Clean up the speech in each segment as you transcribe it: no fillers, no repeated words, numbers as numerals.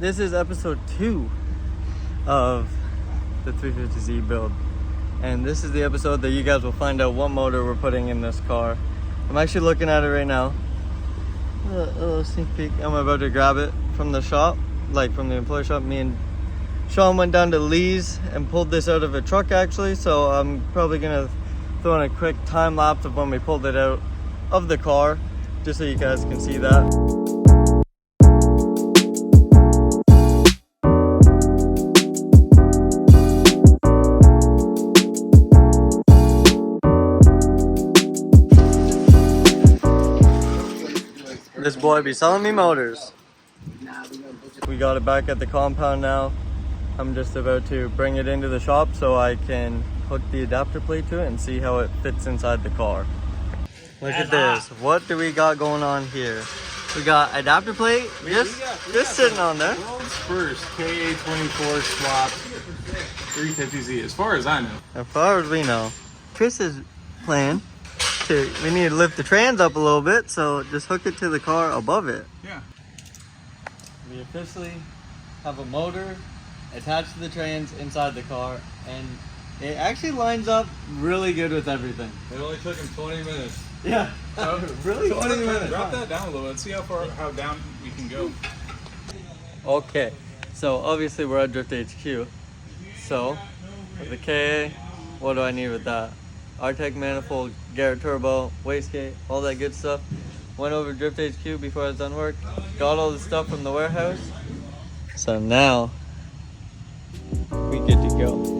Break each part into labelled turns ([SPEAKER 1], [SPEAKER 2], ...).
[SPEAKER 1] This is episode 2 of the 350Z build. And this is the episode that you guys will find out what motor we're putting in this car. I'm actually looking at it right now. A little sneak peek. I'm about to grab it from the shop, like from the employee shop. Me and Sean went down to Lee's and pulled this out of a truck actually. So I'm probably gonna throw in a quick time lapse of when we pulled it out of the car, just so you guys can see that. This boy be selling me motors. We got it back at the compound now. I'm just about to bring it into the shop so I can hook the adapter plate to it and see how it fits inside the car. Look at this. What do we got going on here? We got adapter plate just sitting on there.
[SPEAKER 2] World's first KA24 swap 350Z, as far as I know.
[SPEAKER 1] As far as we know. Chris's plan, we need to lift the trans up a little bit, so just hook it to the car above it.
[SPEAKER 2] Yeah.
[SPEAKER 1] We officially have a motor attached to the trans inside the car, and it actually lines up really good with everything.
[SPEAKER 2] It only took him 20 minutes.
[SPEAKER 1] Yeah, really
[SPEAKER 2] 20
[SPEAKER 1] 20 minutes.
[SPEAKER 2] Drop that down a little bit, see how down we can go.
[SPEAKER 1] Okay, so obviously we're at Drift HQ. So, with the KA, what do I need with that? Artec manifold, Garrett turbo, wastegate, all that good stuff. Went over to Drift HQ before I was done work. Got all the stuff from the warehouse. So now, we get to go.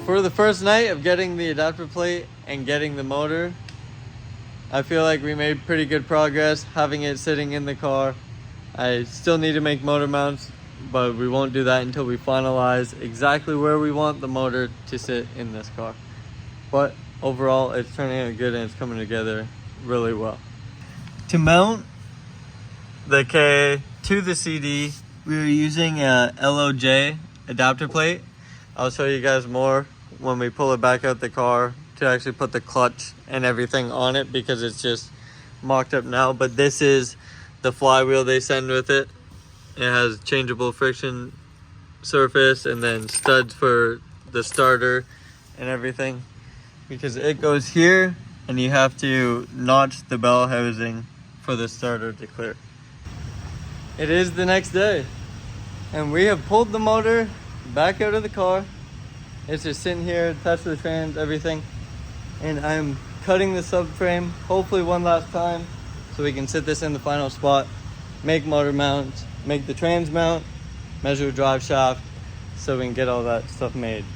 [SPEAKER 1] For the first night of getting the adapter plate and getting the motor, I feel like we made pretty good progress having it sitting in the car. I still need to make motor mounts, but we won't do that until we finalize exactly where we want the motor to sit in this car. But overall, it's turning out good and it's coming together really well. To mount the K to the CD, we are using a LOJ adapter plate. I'll show you guys more when we pull it back out the car to actually put the clutch and everything on it, because it's just mocked up now. But this is the flywheel they send with it. It has changeable friction surface and then studs for the starter and everything, because it goes here and you have to notch the bell housing for the starter to clear. It is the next day and we have pulled the motor back out of the car. It's just sitting here attached to the trans, everything. And I'm cutting the subframe, hopefully one last time, so we can sit this in the final spot, make motor mounts, make the trans mount, measure the drive shaft, so we can get all that stuff made.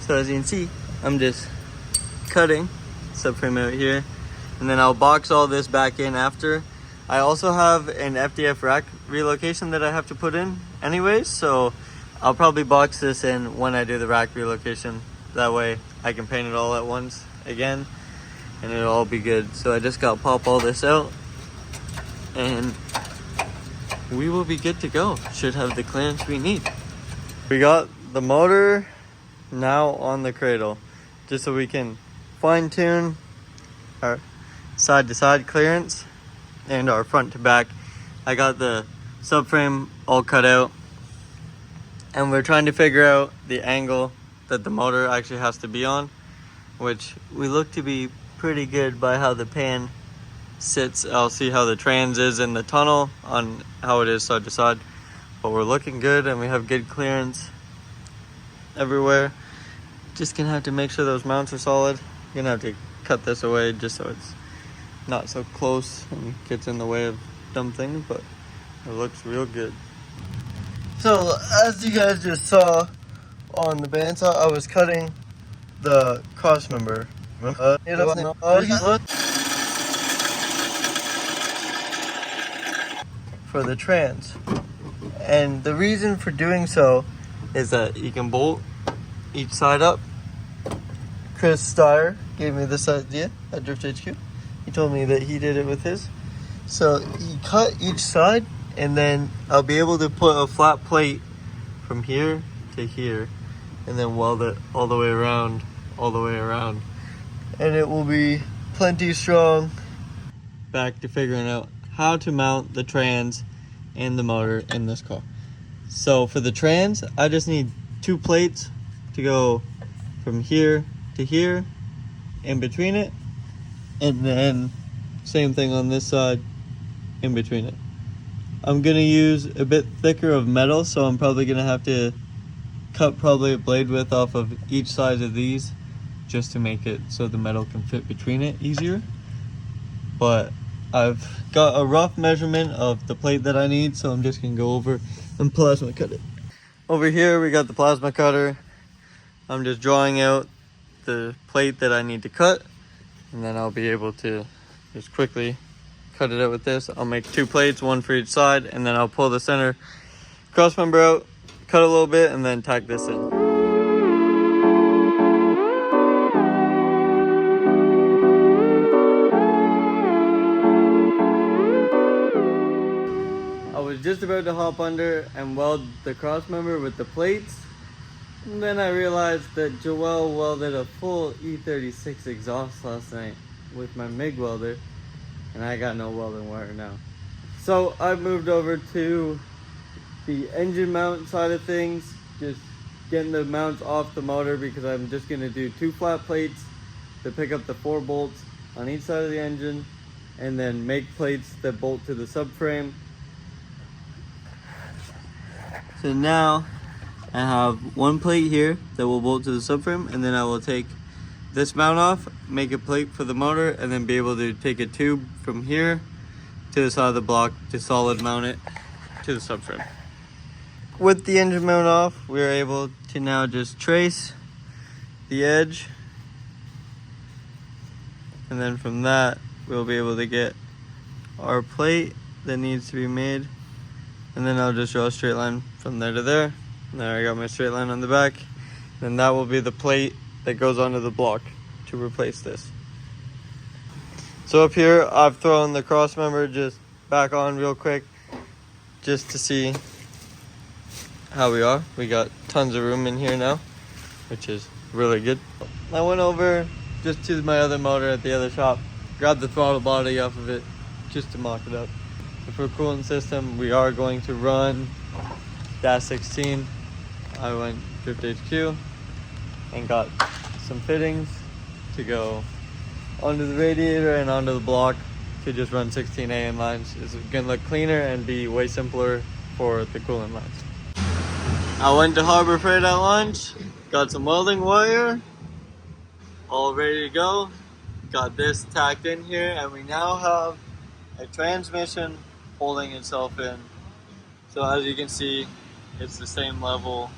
[SPEAKER 1] So as you can see, I'm just cutting subframe out here, and then I'll box all this back in after. I also have an FDF rack relocation that I have to put in anyways, so I'll probably box this in when I do the rack relocation. That way I can paint it all at once again and it'll all be good. So I just got to pop all this out and we will be good to go. Should have the clearance we need. We got the motor now on the cradle, just so we can fine tune our side to side clearance and our front to back. I got the subframe all cut out, and we're trying to figure out the angle that the motor actually has to be on, which we look to be pretty good by how the pan sits. I'll see how the trans is in the tunnel on how it is side to side, but we're looking good and we have good clearance everywhere. Just gonna have to make sure those mounts are solid. Gonna have to cut this away just so it's not so close and gets in the way of dumb things, but it looks real good. So as you guys just saw, on the bandsaw, I was cutting the cross member for the trans. And the reason for doing so is that you can bolt each side up. Chris Steyer gave me this idea at Drift HQ. He told me that he did it with his. So he cut each side, and then I'll be able to put a flat plate from here to here, and then weld it all the way around, and it will be plenty strong. Back to figuring out how to mount the trans and the motor in this car. So for the trans, I just need 2 plates to go from here to here, in between it, and then same thing on this side, in between it. I'm gonna use a bit thicker of metal, so I'm probably gonna have to cut probably a blade width off of each side of these just to make it so the metal can fit between it easier. But I've got a rough measurement of the plate that I need, so I'm just gonna go over and plasma cut it. Over here we got the plasma cutter. I'm just drawing out the plate that I need to cut, and then I'll be able to just quickly cut it out with this. I'll make 2 plates, 1 for each side, and then I'll pull the center cross member out, cut a little bit, and then tack this in. I was just about to hop under and weld the cross member with the plates, and then I realized that Joel welded a full E36 exhaust last night with my MIG welder, and I got no welding wire now. So I moved over to the engine mount side of things, just getting the mounts off the motor, because I'm just gonna do 2 flat plates to pick up the 4 bolts on each side of the engine, and then make plates that bolt to the subframe. So now I have 1 plate here that will bolt to the subframe, and then I will take this mount off, make a plate for the motor, and then be able to take a tube from here to the side of the block to solid mount it to the subframe. With the engine mount off, we are able to now just trace the edge, and then from that we'll be able to get our plate that needs to be made, and then I'll just draw a straight line from there to there. And there I got my straight line on the back. Then that will be the plate that goes onto the block to replace this. So up here I've thrown the cross member just back on real quick, just to see how we are. We got tons of room in here now, which is really good. I went over just to my other motor at the other shop, grabbed the throttle body off of it just to mock it up. For coolant system, we are going to run Dash 16. I went Drift HQ and got some fittings to go onto the radiator and onto the block to just run 16A in lines. It's gonna look cleaner and be way simpler for the coolant lines. I went to Harbor Freight at lunch, got some welding wire, all ready to go. Got this tacked in here, and we now have a transmission holding itself in. So as you can see, it's the same level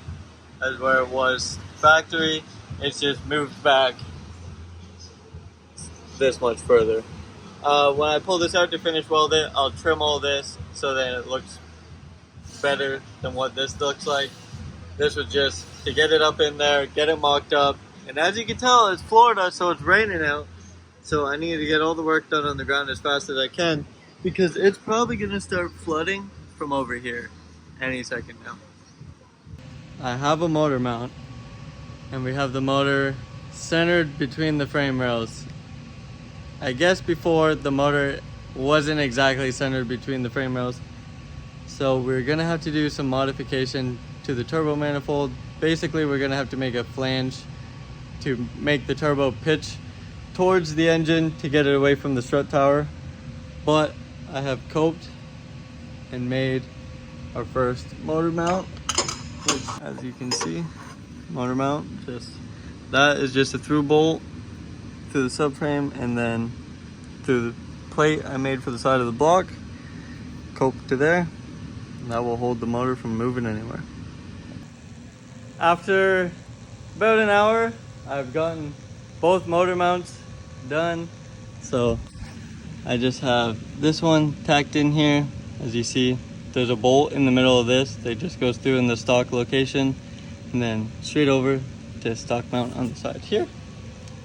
[SPEAKER 1] as where it was factory. It's just moved back this much further. When I pull this out to finish weld it, I'll trim all this so that it looks better than what this looks like. This was just to get it up in there, get it mocked up. And as you can tell, it's Florida, so it's raining out. So I need to get all the work done on the ground as fast as I can, because it's probably gonna start flooding from over here any second now. I have a motor mount, and we have the motor centered between the frame rails. I guess before the motor wasn't exactly centered between the frame rails, so we're gonna have to do some modification to the turbo manifold. Basically, we're gonna have to make a flange to make the turbo pitch towards the engine to get it away from the strut tower. But I have coped and made our first motor mount, which, as you can see, motor mount, that is just a through bolt through the subframe, and then through the plate I made for the side of the block, coped to there, and that will hold the motor from moving anywhere. After about an hour, I've gotten both motor mounts done. So I just have this one tacked in here. As you see, there's a bolt in the middle of this that just goes through in the stock location, and then straight over to stock mount on the side here.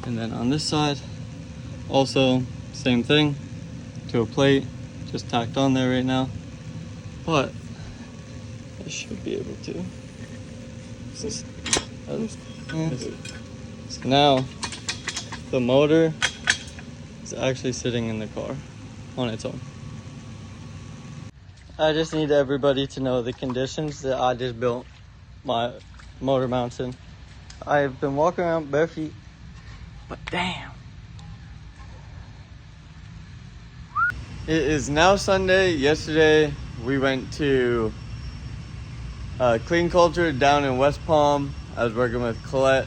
[SPEAKER 1] And then on this side, also same thing, to a plate, just tacked on there right now. But I should be able to. So now the motor is actually sitting in the car on its own. I just need everybody to know the conditions that I just built my motor mounts in. I've been walking around bare feet, but damn. It is now Sunday. Yesterday we went to Clean Culture down in West Palm. I was working with Colette.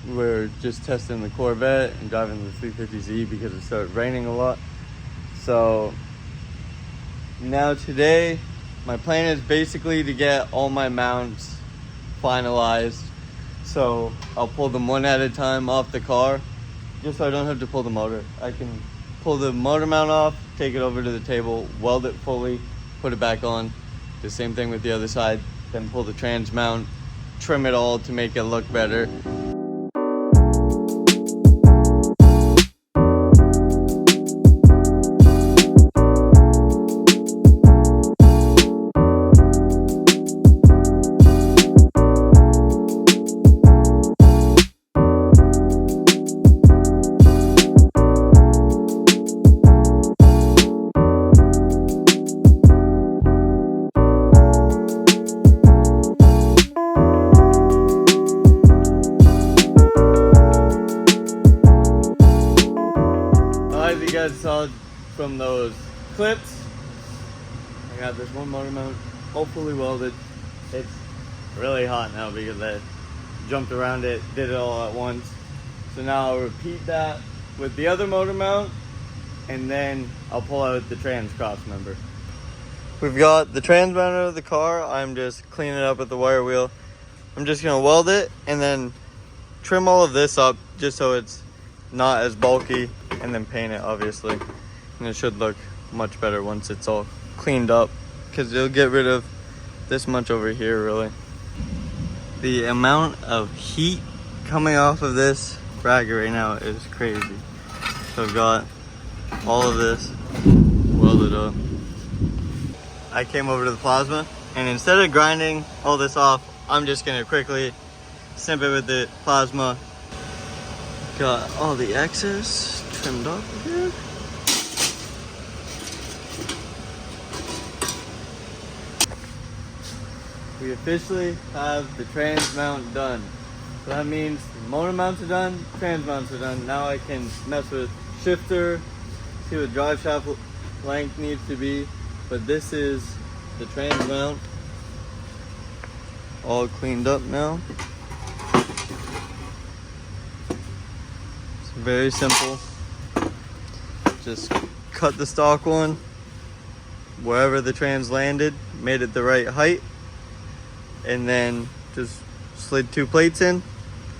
[SPEAKER 1] We're just testing the Corvette and driving the 350Z because it started raining a lot. So now today, my plan is basically to get all my mounts finalized. So I'll pull them one at a time off the car, just so I don't have to pull the motor. I can pull the motor mount off, take it over to the table, weld it fully, put it back on. The same thing with the other side, then pull the trans mount, trim it all to make it look better. Saw from those clips, I got this one motor mount hopefully welded. It's really hot now because I jumped around it, did it all at once. So now I'll repeat that with the other motor mount, and then I'll pull out the trans cross member. We've got the trans mount out of the car. I'm just cleaning it up with the wire wheel. I'm just gonna weld it and then trim all of this up just so it's not as bulky, and then paint it obviously, and it should look much better once it's all cleaned up, because it'll get rid of this much over here really. The amount of heat coming off of this bracket right now is crazy. So I've got all of this welded up. I came over to the plasma, and instead of grinding all this off, I'm just gonna quickly snip it with the plasma. Got all the excess trimmed off again. We officially have the trans mount done. So that means the motor mounts are done, trans mounts are done. Now I can mess with shifter, see what drive shaft length needs to be. But this is the trans mount, all cleaned up now. Very simple. Just cut the stock one wherever the trans landed, made it the right height, and then just slid 2 plates in,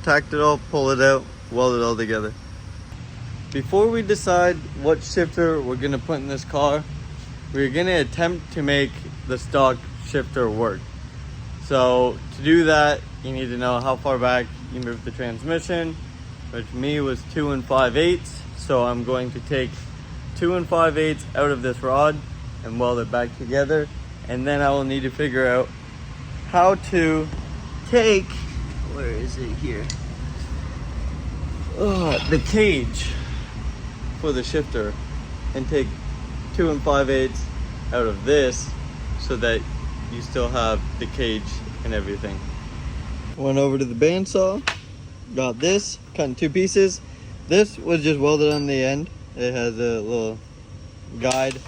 [SPEAKER 1] tacked it all, pull it out, weld it all together. Before we decide what shifter we're gonna put in this car, we're gonna attempt to make the stock shifter work. So to do that, you need to know how far back you move the transmission, which for me was 2 5/8. So I'm going to take 2 5/8 out of this rod and weld it back together. And then I will need to figure out how to take, where is it here? The cage for the shifter, and take 2 5/8 out of this so that you still have the cage and everything. Went over to the bandsaw. Got this cut in 2 pieces. This was just welded on the end. It has a little guide,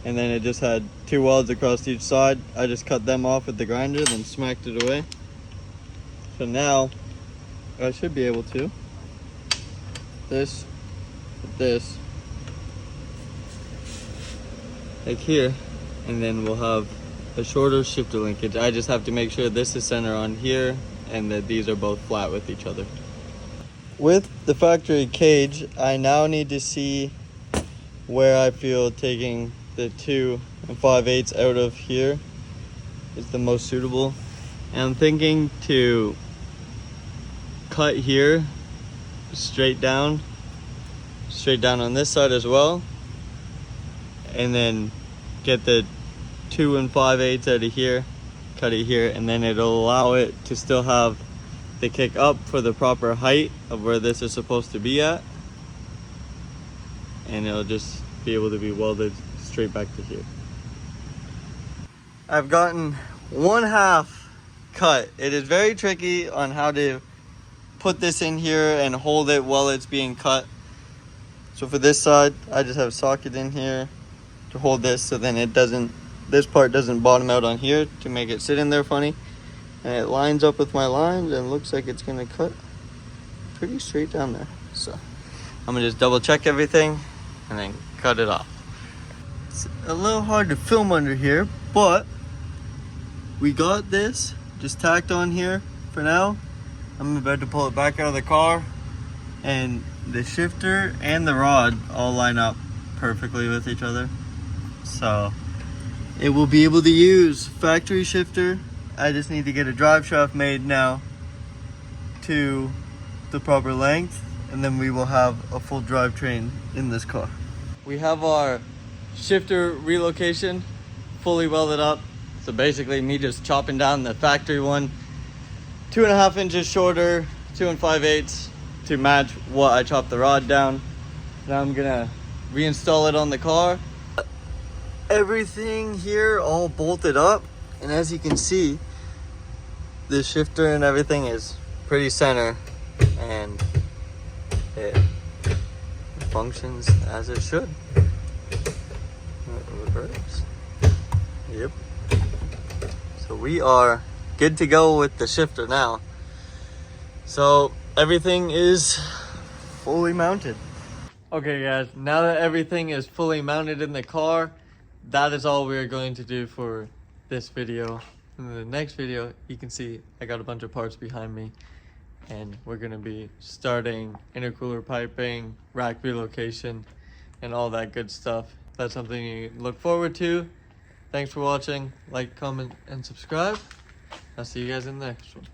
[SPEAKER 1] and then it just had 2 welds across each side. I just cut them off with the grinder, then smacked it away. So now I should be able to this like here, and then we'll have a shorter shifter linkage. I just have to make sure this is center on here and that these are both flat with each other. With the factory cage, I now need to see where I feel taking the 2 5/8 out of here is the most suitable. And I'm thinking to cut here straight down on this side as well, and then get the 2 5/8 out of here, cut it here, and then it'll allow it to still have the kick up for the proper height of where this is supposed to be at, and it'll just be able to be welded straight back to here. I've gotten 1/2 cut. It is very tricky on how to put this in here and hold it while it's being cut. So for this side, I just have a socket in here to hold this, so then this part doesn't bottom out on here to make it sit in there funny. And it lines up with my lines and looks like it's gonna cut pretty straight down there. So I'm gonna just double check everything and then cut it off. It's a little hard to film under here, but we got this just tacked on here for now. I'm about to pull it back out of the car, and the shifter and the rod all line up perfectly with each other. So it will be able to use factory shifter. I just need to get a drive shaft made now to the proper length, and then we will have a full drivetrain in this car. We have our shifter relocation fully welded up. So basically me just chopping down the factory one 2.5 inches shorter, 2 5/8 to match what I chopped the rod down. Now I'm gonna reinstall it on the car. Everything here all bolted up, and as you can see, the shifter and everything is pretty center, and it functions as it should. Reverse. Yep. So we are good to go with the shifter now. So everything is fully mounted. Okay guys, now that everything is fully mounted in the car, that is all we're going to do for this video. In the next video, you can see I got a bunch of parts behind me, and we're gonna be starting intercooler piping, rack relocation, and all that good stuff. That's something you look forward to. Thanks for watching. Like, comment, and subscribe. I'll see you guys in the next one.